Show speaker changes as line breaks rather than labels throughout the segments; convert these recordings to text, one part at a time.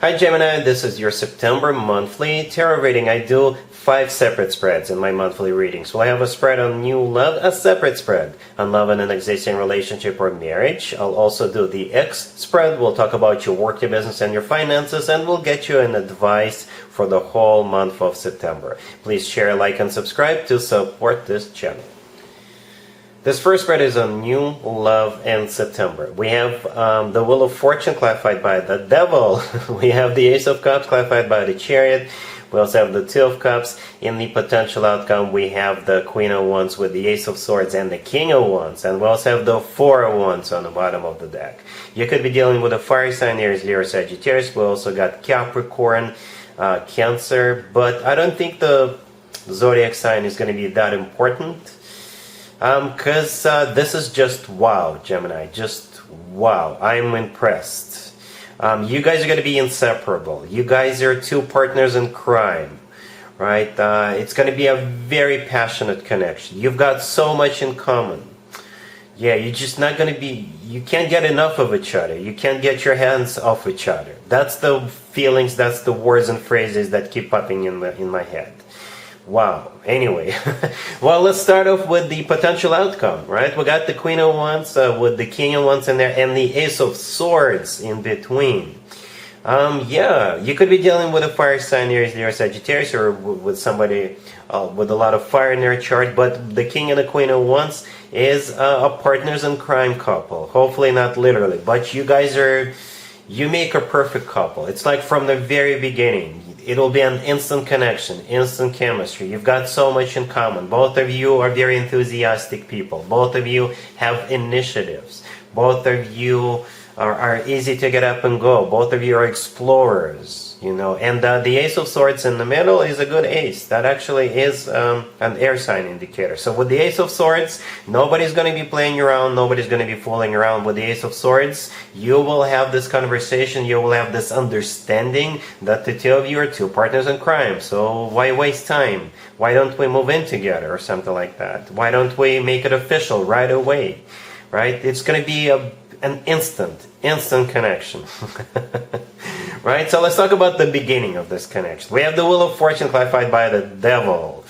Hi Gemini, this is your September monthly tarot reading. I do 5 separate spreads in my monthly readings. We'll have a spread on new love, a separate spread on love in an existing relationship or marriage. I'll also do the X spread. We'll talk about your work, your business, and your finances, and we'll get you an advice for the whole month of September. Please share, like, and subscribe to support this channel. This first spread is on new love in September. We have the Wheel of Fortune clarified by the Devil. We have the Ace of Cups clarified by the Chariot. We also have the Two of Cups. In the potential outcome, we have the Queen of Wands with the Ace of Swords and the King of Wands. And we also have the Four of Wands on the bottom of the deck. You could be dealing with a fire sign, Aries, Leo, Sagittarius. We also got Capricorn, Cancer. But I don't think the zodiac sign is going to be that important. Because this is just wow, Gemini, just wow. I'm impressed. You guys are going to be inseparable. You guys are two partners in crime, right? It's going to be a very passionate connection. You've got so much in common. Yeah, you're just not going to be, you can't get enough of each other. You can't get your hands off each other. That's the feelings, that's the words and phrases that keep popping in my head. Wow. Anyway, well, let's start off with the potential outcome, right? We got the Queen of Wands with the King of Wands in there and the Ace of Swords in between. Yeah, you could be dealing with a fire sign, Aries, Leo, Sagittarius, or with somebody with a lot of fire in their chart, but the King and the Queen of Wands is a partners in crime couple. Hopefully not literally, but you guys are, you make a perfect couple. It's like from the very beginning. It'll be an instant connection, instant chemistry. You've got so much in common. Both of you are very enthusiastic people. Both of you have initiatives. Both of you are easy to get up and go. Both of you are explorers, you know. And the Ace of Swords in the middle is a good ace. That actually is an air sign indicator. So with the Ace of Swords, nobody's going to be playing around. Nobody's going to be fooling around. With the Ace of Swords, you will have this conversation. You will have this understanding that the two of you are two partners in crime. So why waste time? Why don't we move in together or something like that? Why don't we make it official right away? Right? It's going to be an instant connection. Right? So let's talk about the beginning of this connection. We have the Wheel of Fortune clarified by the Devil.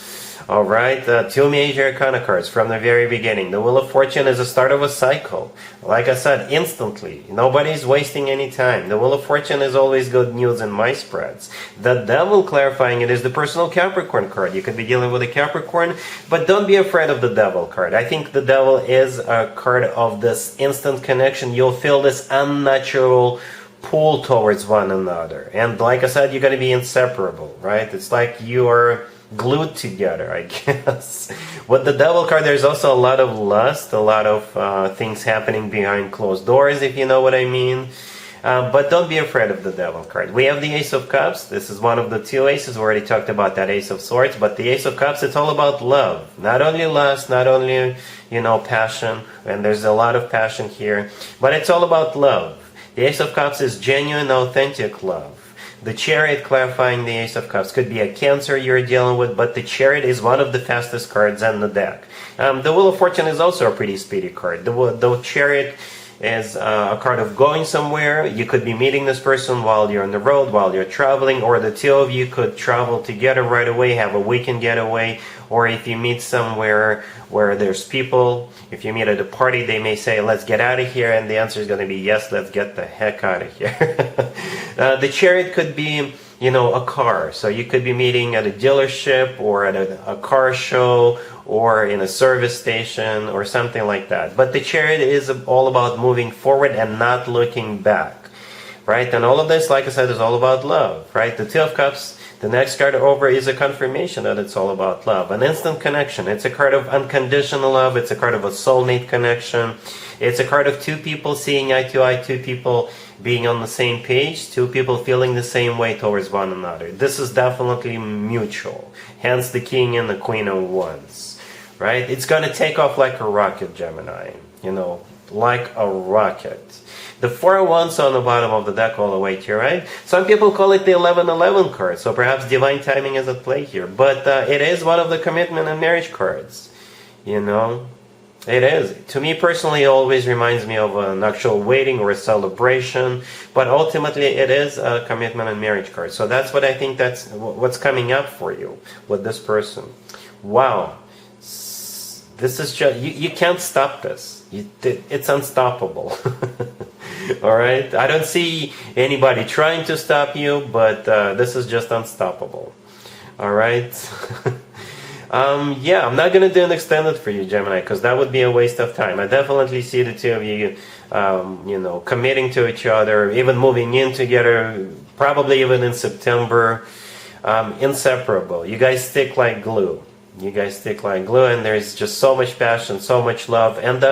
Alright, two major arcana cards from the very beginning. The Wheel of Fortune is the start of a cycle. Like I said, instantly. Nobody's wasting any time. The Wheel of Fortune is always good news in my spreads. The Devil clarifying it is the personal Capricorn card. You could be dealing with a Capricorn, but don't be afraid of the Devil card. I think the Devil is a card of this instant connection. You'll feel this unnatural pull towards one another. And like I said, you're going to be inseparable, right? It's like you are glued together, I guess. With the Devil card, there's also a lot of lust, a lot of things happening behind closed doors, if you know what I mean. But don't be afraid of the Devil card. We have the Ace of Cups. This is one of the two aces. We already talked about that Ace of Swords. But the Ace of Cups, it's all about love. Not only lust, not only, you know, passion. And there's a lot of passion here. But it's all about love. The Ace of Cups is genuine, authentic love. The Chariot clarifying the Ace of Cups could be a Cancer you're dealing with, but the Chariot is one of the fastest cards on the deck. The Wheel of Fortune is also a pretty speedy card. The Chariot is a card of going somewhere. You could be meeting this person while you're on the road, while you're traveling, or the two of you could travel together right away, have a weekend getaway, or if you meet somewhere where there's people, if you meet at a party, they may say, let's get out of here, and the answer is going to be yes, let's get the heck out of here. The Chariot could be, you know, a car. So you could be meeting at a dealership or at a car show or in a service station or something like that. But the Chariot is all about moving forward and not looking back, right? And all of this, like I said, is all about love, right? The Two of Cups, the next card over is a confirmation that it's all about love. An instant connection. It's a card of unconditional love. It's a card of a soulmate connection. It's a card of two people seeing eye to eye, two people being on the same page, two people feeling the same way towards one another. This is definitely mutual. Hence the King and the Queen of Wands, right? It's going to take off like a rocket, Gemini. You know, like a rocket. The Four of Wands on the bottom of the deck all the way to your right. Some people call it the 11-11 card, so perhaps divine timing is at play here. But it is one of the commitment and marriage cards, you know. It is. To me personally, it always reminds me of an actual wedding or a celebration, but ultimately it is a commitment and marriage card. So that's what I think that's what's coming up for you with this person. Wow. This is just, you can't stop this. It's unstoppable. All right? I don't see anybody trying to stop you, but this is just unstoppable. All right? Yeah, I'm not going to do an extended for you, Gemini, because that would be a waste of time. I definitely see the two of you, you know, committing to each other, even moving in together, probably even in September. Inseparable. You guys stick like glue. You guys stick like glue, and there's just so much passion, so much love. And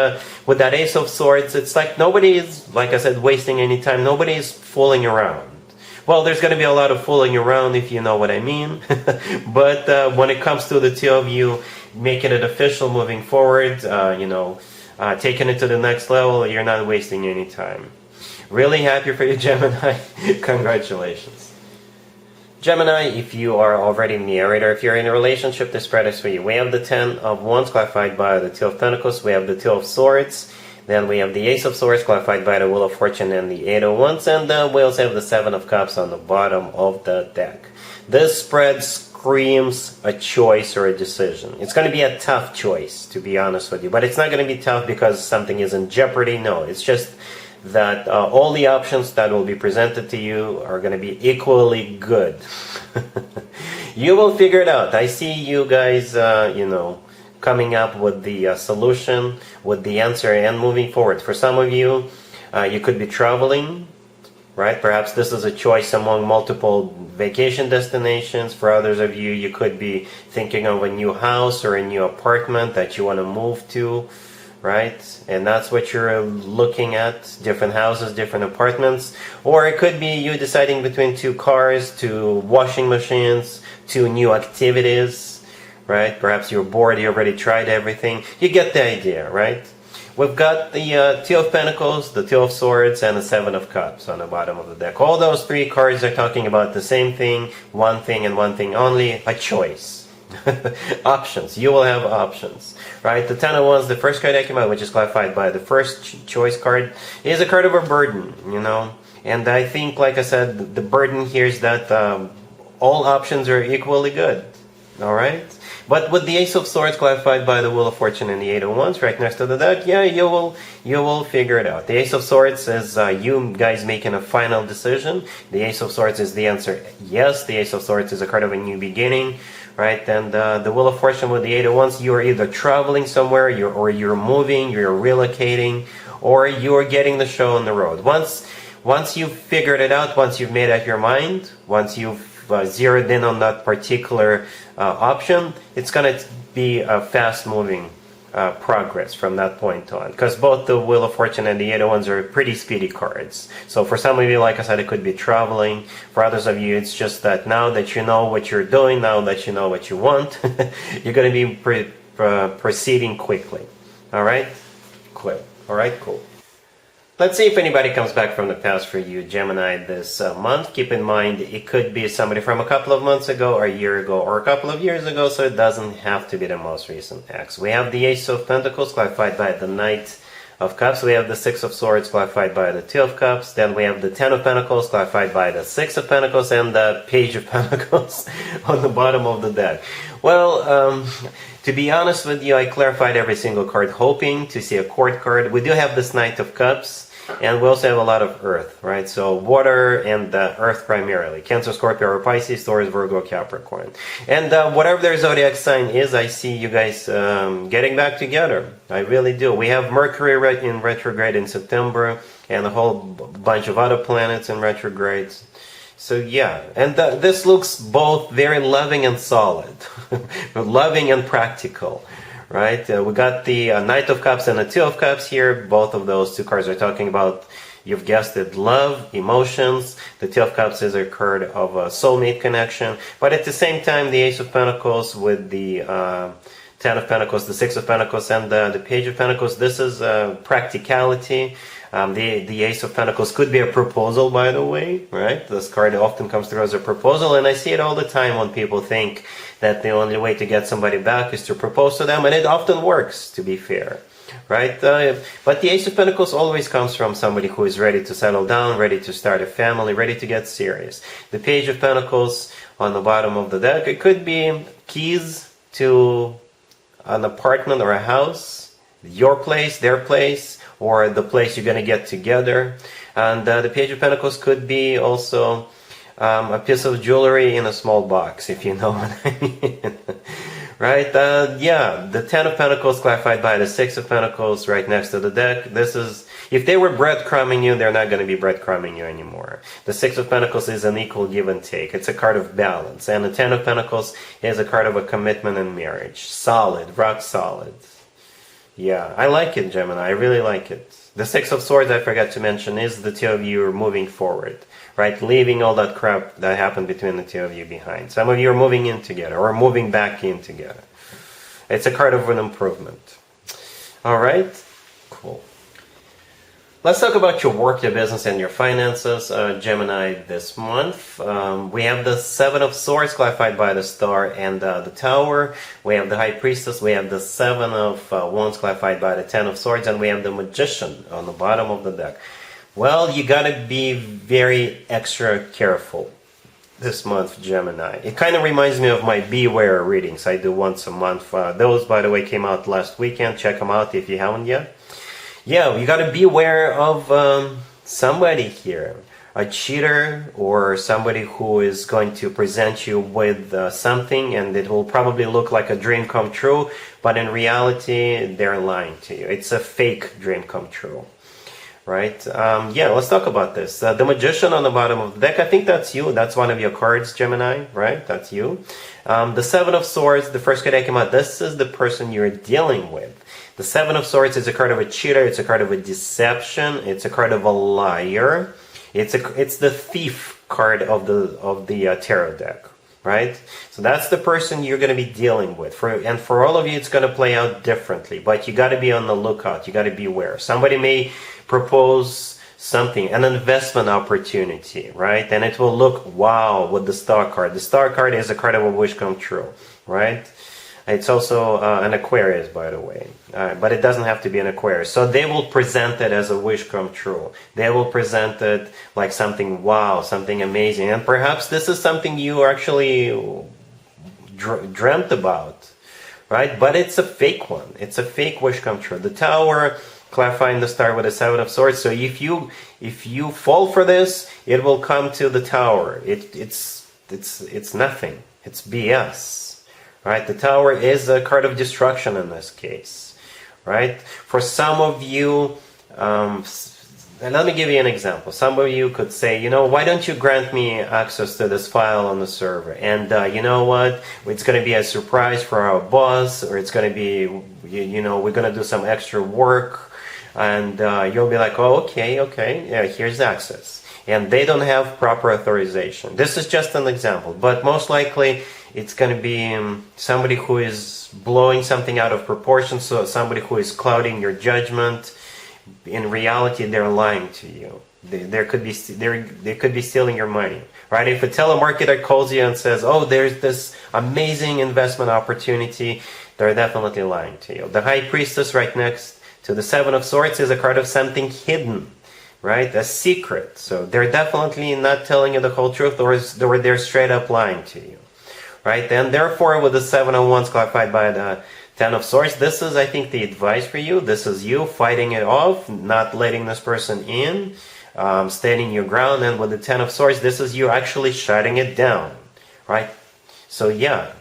with that Ace of Swords, it's like nobody is, like I said, wasting any time. Nobody is fooling around. Well, there's going to be a lot of fooling around, if you know what I mean. But when it comes to the two of you making it official, moving forward, you know, taking it to the next level, you're not wasting any time. Really happy for you, Gemini. Congratulations. Gemini, if you are already married or if you're in a relationship, this spread is for you. We have the 10 of Wands clarified by the 2 of Pentacles. We have the 2 of Swords. Then we have the Ace of Swords clarified by the Wheel of Fortune and the 8 of Wands. And we also have the 7 of Cups on the bottom of the deck. This spread screams a choice or a decision. It's going to be a tough choice, to be honest with you. But it's not going to be tough because something is in jeopardy. No, it's just that all the options that will be presented to you are going to be equally good. You will figure it out. I see you guys, you know, coming up with the solution, with the answer, and moving forward. For some of you, you could be traveling, right? Perhaps this is a choice among multiple vacation destinations. For others of you, you could be thinking of a new house or a new apartment that you want to move to, right? And that's what you're looking at, different houses, different apartments. Or it could be you deciding between 2 cars, 2 washing machines, 2 new activities, right? Perhaps you're bored, you already tried everything. You get the idea, right? We've got the 2 of Pentacles, the 2 of Swords, and the 7 of Cups on the bottom of the deck. All those 3 cards are talking about the same thing, one thing and one thing only, a choice. Options. You will have options, right? The 10 of Wands, the first card that came out, which is clarified by the first choice card, is a card of a burden, you know. And I think, like I said, the burden here is that all options are equally good, all right? But with the Ace of Swords clarified by the Wheel of Fortune and the 8 of Wands right next to the deck, yeah, you will figure it out. The Ace of Swords is you guys making a final decision. The Ace of Swords is the answer yes. The Ace of Swords is a card of a new beginning, right? And the Wheel of Fortune with the 8 of Wands, you are either traveling somewhere, or you're moving, you're relocating, or you're getting the show on the road. Once you've figured it out, once you've made up your mind, once you've zeroed in on that particular option, it's going to be a fast-moving progress from that point on. Because both the Wheel of Fortune and the 8 of Wands are pretty speedy cards. So for some of you, like I said, it could be traveling. For others of you, it's just that now that you know what you're doing, now that you know what you want, you're going to be proceeding quickly. All right? Cool. All right, cool. Let's see if anybody comes back from the past for you, Gemini, this month. Keep in mind, it could be somebody from a couple of months ago, or a year ago, or a couple of years ago, so it doesn't have to be the most recent ex. We have the Ace of Pentacles clarified by the Knight of Cups. We have the 6 of Swords clarified by the 2 of Cups. Then we have the 10 of Pentacles clarified by the 6 of Pentacles and the Page of Pentacles on the bottom of the deck. Well, to be honest with you, I clarified every single card hoping to see a court card. We do have this Knight of Cups. And we also have a lot of earth, right? So water and earth primarily. Cancer, Scorpio, or Pisces, Taurus, Virgo, Capricorn. And whatever their zodiac sign is, I see you guys getting back together. I really do. We have Mercury in retrograde in September and a whole bunch of other planets in retrograde. So yeah, and this looks both very loving and solid. Loving and practical. Right, we got the Knight of Cups and the 2 of Cups here. Both of those 2 cards are talking about, you've guessed it, love, emotions. The 2 of Cups is a card of a soulmate connection. But at the same time, the Ace of Pentacles with the 10 of Pentacles, the 6 of Pentacles, and the Page of Pentacles, this is practicality. The Ace of Pentacles could be a proposal, by the way, right? This card often comes through as a proposal, and I see it all the time when people think that the only way to get somebody back is to propose to them, and it often works, to be fair. right? But the Ace of Pentacles always comes from somebody who is ready to settle down, ready to start a family, ready to get serious. The Page of Pentacles on the bottom of the deck, it could be keys to an apartment or a house, your place, their place, or the place you're going to get together. And the Page of Pentacles could be also a piece of jewelry in a small box, if you know what I mean. Right? Yeah, the Ten of Pentacles clarified by the Six of Pentacles right next to the deck. This is, if they were breadcrumbing you, they're not going to be breadcrumbing you anymore. The Six of Pentacles is an equal give and take. It's a card of balance. And the Ten of Pentacles is a card of a commitment and marriage. Solid, rock solid. Yeah, I like it, Gemini. I really like it. The Six of Swords, I forgot to mention, is the two of you are moving forward. Right? Leaving all that crap that happened between the two of you behind. Some of you are moving in together or moving back in together. It's a card of an improvement. Alright? Cool. Let's talk about your work, your business, and your finances, Gemini, this month. We have the Seven of Swords clarified by the Star and the Tower. We have the High Priestess. We have the Seven of Wands clarified by the Ten of Swords. And we have the Magician on the bottom of the deck. Well, you gotta be very extra careful this month, Gemini. It kind of reminds me of my Beware readings I do once a month. Those, by the way, came out last weekend. Check them out if you haven't yet. Yeah, you gotta be aware of somebody here. A cheater or somebody who is going to present you with something, and it will probably look like a dream come true, but in reality, they're lying to you. It's a fake dream come true. Right? Yeah, let's talk about this. The Magician on the bottom of the deck, I think that's you. That's one of your cards, Gemini, right? That's you. The Seven of Swords, the first card that came out, this is the person you're dealing with. The Seven of Swords is a card of a cheater. It's a card of a deception. It's a card of a liar. It's the thief card of the tarot deck. Right? So that's the person you're going to be dealing with. And for all of you, it's going to play out differently. But you got to be on the lookout. You got to be aware. Somebody may propose something, an investment opportunity, right? And it will look wow with the Star card. The Star card is a card of a wish come true, right? It's also an Aquarius, by the way. But it doesn't have to be an Aquarius. So they will present it as a wish come true. They will present it like something wow, something amazing. And perhaps this is something you actually dreamt about, right? But it's a fake one. It's a fake wish come true. The Tower, clarifying the Star with the Seven of Swords. So if you fall for this, it will come to the Tower. It's nothing. It's BS. Right? The Tower is a card of destruction in this case. Right? For some of you, and let me give you an example. Some of you could say, you know, why don't you grant me access to this file on the server? And you know what? It's going to be a surprise for our boss, or it's going to be, you know, we're going to do some extra work. And you'll be like, oh, okay, yeah, here's access. And they don't have proper authorization. This is just an example, but most likely it's going to be somebody who is blowing something out of proportion, so somebody who is clouding your judgment. In reality, they're lying to you. They could be stealing your money, right? If a telemarketer calls you and says, oh, there's this amazing investment opportunity, they're definitely lying to you. The High Priestess right next to the Seven of Swords is a card of something hidden, right? A secret. So they're definitely not telling you the whole truth, or they're straight up lying to you, right? And therefore, with the Seven of Wands clarified by the Ten of Swords, this is, I think, the advice for you. This is you fighting it off, not letting this person in, standing your ground. And with the Ten of Swords, this is you actually shutting it down, right? So yeah,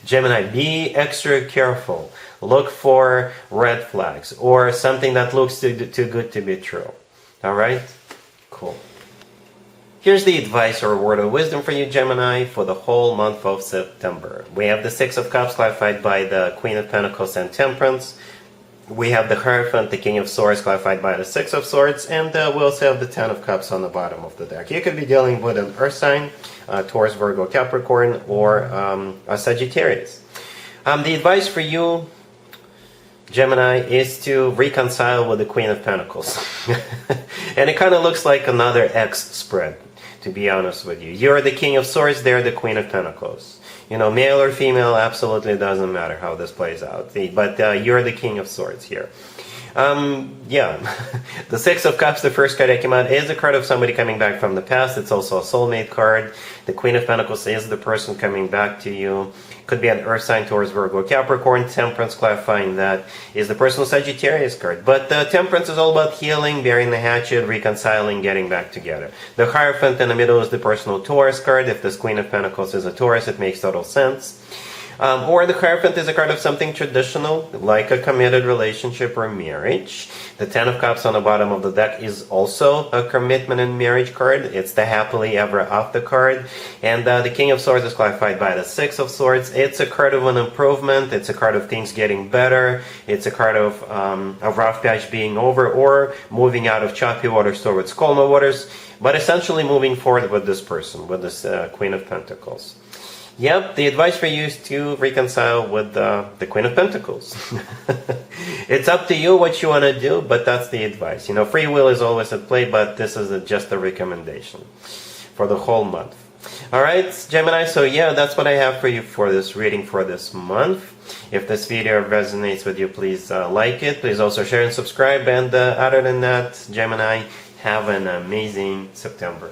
Gemini, be extra careful. Look for red flags or something that looks too good to be true. All right? Cool. Here's the advice or word of wisdom for you, Gemini, for the whole month of September. We have the Six of Cups clarified by the Queen of Pentacles and Temperance. We have the Hierophant, the King of Swords, clarified by the Six of Swords. And we also have the Ten of Cups on the bottom of the deck. You could be dealing with an Earth sign, Taurus, Virgo, Capricorn, or a Sagittarius. The advice for you, Gemini, is to reconcile with the Queen of Pentacles. And it kind of looks like another X spread, to be honest with you. You're the King of Swords, they're the Queen of Pentacles. Male or female, absolutely doesn't matter how this plays out. But you're the King of Swords here. Yeah, the Six of Cups, the first card that came out, is a card of somebody coming back from the past. It's also a soulmate card. The Queen of Pentacles is the person coming back to you. Could be an Earth sign, Taurus, Virgo, Capricorn. Temperance, clarifying that, is the personal Sagittarius card. But Temperance is all about healing, burying the hatchet, reconciling, getting back together. The Hierophant in the middle is the personal Taurus card. If this Queen of Pentacles is a Taurus, it makes total sense. Or the Hierophant is a card of something traditional, like a committed relationship or marriage. The Ten of Cups on the bottom of the deck is also a commitment and marriage card. It's the happily ever after card. And the King of Swords is clarified by the Six of Swords. It's a card of an improvement. It's a card of things getting better. It's a card of a rough patch being over, or moving out of choppy waters towards calmer waters. But essentially moving forward with this person, with this Queen of Pentacles. Yep, the advice for you is to reconcile with the Queen of Pentacles. It's up to you what you want to do, but that's the advice. Free will is always at play, but this is just a recommendation for the whole month. Alright, Gemini, so yeah, that's what I have for you for this reading for this month. If this video resonates with you, please like it. Please also share and subscribe. And other than that, Gemini, have an amazing September.